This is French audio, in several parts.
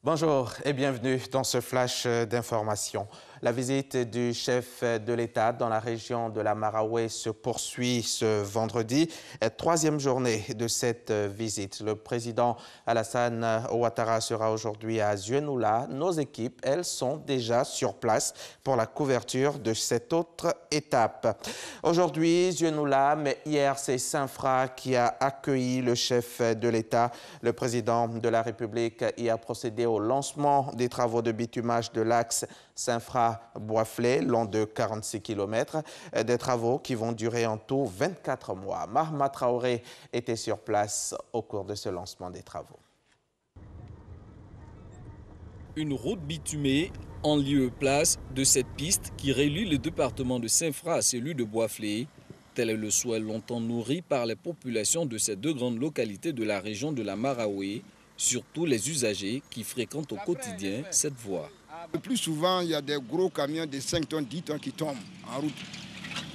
Bonjour et bienvenue dans ce flash d'information. La visite du chef de l'État dans la région de la Maraoué se poursuit ce vendredi. Troisième journée de cette visite. Le président Alassane Ouattara sera aujourd'hui à Zieunula. Nos équipes, elles, sont déjà sur place pour la couverture de cette autre étape. Aujourd'hui, Zieunula, mais hier, c'est Saint-Fra qui a accueilli le chef de l'État. Le président de la République y a procédé au lancement des travaux de bitumage de l'axe Saint-Fra-Boisflé, long de 46 km, des travaux qui vont durer en tout 24 mois. Mahama Traoré était sur place au cours de ce lancement des travaux. Une route bitumée en lieu et place de cette piste qui relie le département de Saint-Fra à celui de Boisflé. Tel est le souhait longtemps nourri par les populations de ces deux grandes localités de la région de la Maraoué, surtout les usagers qui fréquentent au quotidien cette voie. Le plus souvent, il y a des gros camions de 5 tonnes, 10 tonnes qui tombent en route.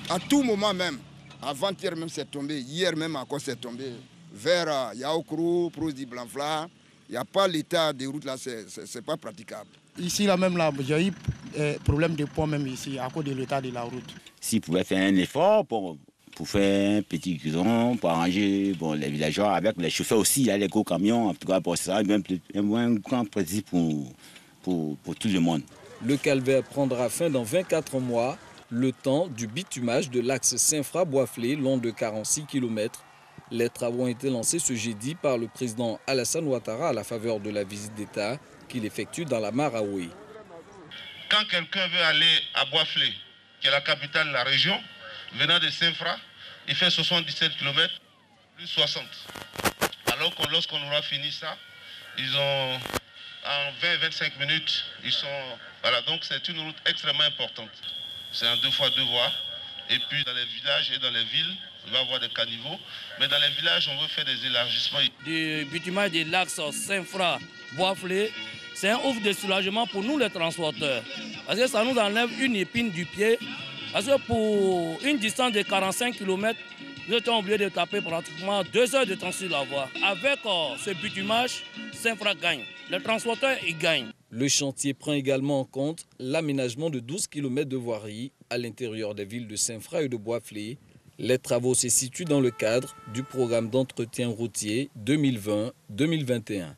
À tout moment même, avant-hier même c'est tombé, hier même encore c'est tombé. Vers Yaokrou, Prosdi Blanfla, il n'y a pas l'état des routes là, c'est pas praticable. Ici là même, j'ai eu problème de pont même ici à cause de l'état de la route. S'ils pouvaient faire un effort pour faire un petit guidon, pour arranger les villageois avec les chauffeurs aussi, il y a les gros camions, en tout cas pour ça, un grand précis pour tout le monde. Le calvaire prendra fin dans 24 mois, le temps du bitumage de l'axe Saint-Fra-Boisflé, long de 46 km. Les travaux ont été lancés ce jeudi par le président Alassane Ouattara à la faveur de la visite d'État qu'il effectue dans la Maraoué. Quand quelqu'un veut aller à Boisflé, qui est la capitale de la région, venant de Saint-Fra, il fait 77 km, plus 60. Alors que lorsqu'on aura fini ça, ils ont en 20-25 minutes, ils sont... Voilà, donc c'est une route extrêmement importante. C'est en 2 fois 2 voies. Et puis dans les villages et dans les villes, on va avoir des caniveaux. Mais dans les villages, on veut faire des élargissements. Du bitumage de l'axe Saint-Fra-Boisflé, c'est un offre de soulagement pour nous les transporteurs. Parce que ça nous enlève une épine du pied. Parce que pour une distance de 45 km, nous étions obligés de taper pratiquement 2 heures de temps sur la voie. Avec ce bitumage, Saint-Fra gagne. Les transporteurs, ils gagnent. Le chantier prend également en compte l'aménagement de 12 km de voirie à l'intérieur des villes de Saint-Fra et de Boisflé. Les travaux se situent dans le cadre du programme d'entretien routier 2020-2021.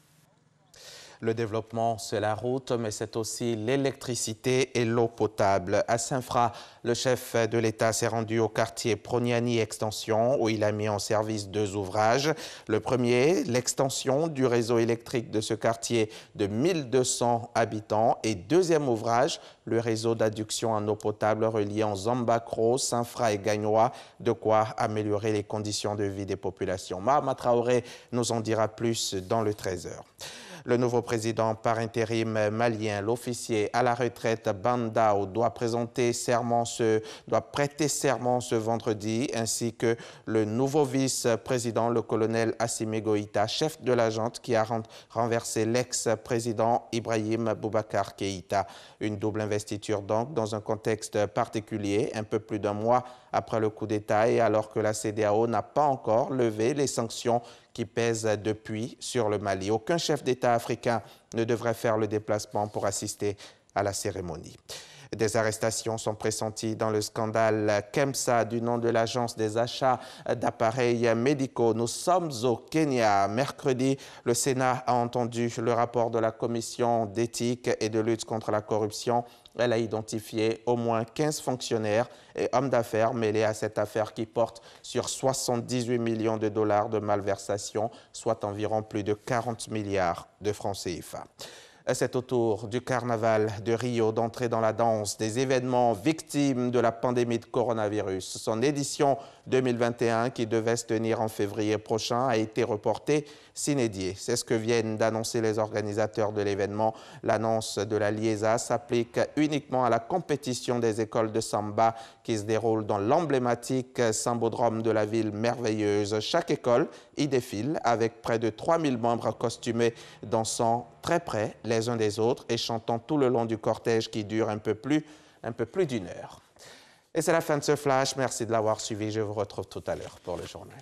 Le développement, c'est la route, mais c'est aussi l'électricité et l'eau potable. À Saint-Fra, le chef de l'État s'est rendu au quartier Proniani Extension, où il a mis en service 2 ouvrages. Le premier, l'extension du réseau électrique de ce quartier de 1200 habitants. Et deuxième ouvrage, le réseau d'adduction en eau potable reliant Zambacro, Saint-Fra et Gagnoa, de quoi améliorer les conditions de vie des populations. Mahama Traoré nous en dira plus dans le 13h. Le nouveau président par intérim malien, l'officier à la retraite Bandao, doit prêter serment ce vendredi, ainsi que le nouveau vice-président, le colonel Assimi Goïta, chef de la junte qui a renversé l'ex-président Ibrahim Boubacar Keïta. Une double investiture donc dans un contexte particulier, un peu plus d'1 mois après le coup d'État et alors que la CEDEAO n'a pas encore levé les sanctions qui pèsent depuis sur le Mali. Aucun chef d'État africain ne devrait faire le déplacement pour assister à la cérémonie. Des arrestations sont pressenties dans le scandale KEMSA du nom de l'agence des achats d'appareils médicaux. Nous sommes au Kenya. Mercredi, le Sénat a entendu le rapport de la commission d'éthique et de lutte contre la corruption. Elle a identifié au moins 15 fonctionnaires et hommes d'affaires mêlés à cette affaire qui porte sur 78 millions de dollars de malversation, soit environ plus de 40 milliards de francs CFA. C'est au tour du carnaval de Rio d'entrer dans la danse des événements victimes de la pandémie de coronavirus. Son édition 2021, qui devait se tenir en février prochain, a été reportée sine die. C'est ce que viennent d'annoncer les organisateurs de l'événement. L'annonce de la LIESA s'applique uniquement à la compétition des écoles de samba qui se déroule dans l'emblématique sambodrome de la ville merveilleuse. Chaque école y défile avec près de 3000 membres costumés dansant très près les uns des autres et chantant tout le long du cortège qui dure un peu plus d'1 heure. Et c'est la fin de ce flash. Merci de l'avoir suivi. Je vous retrouve tout à l'heure pour le journal.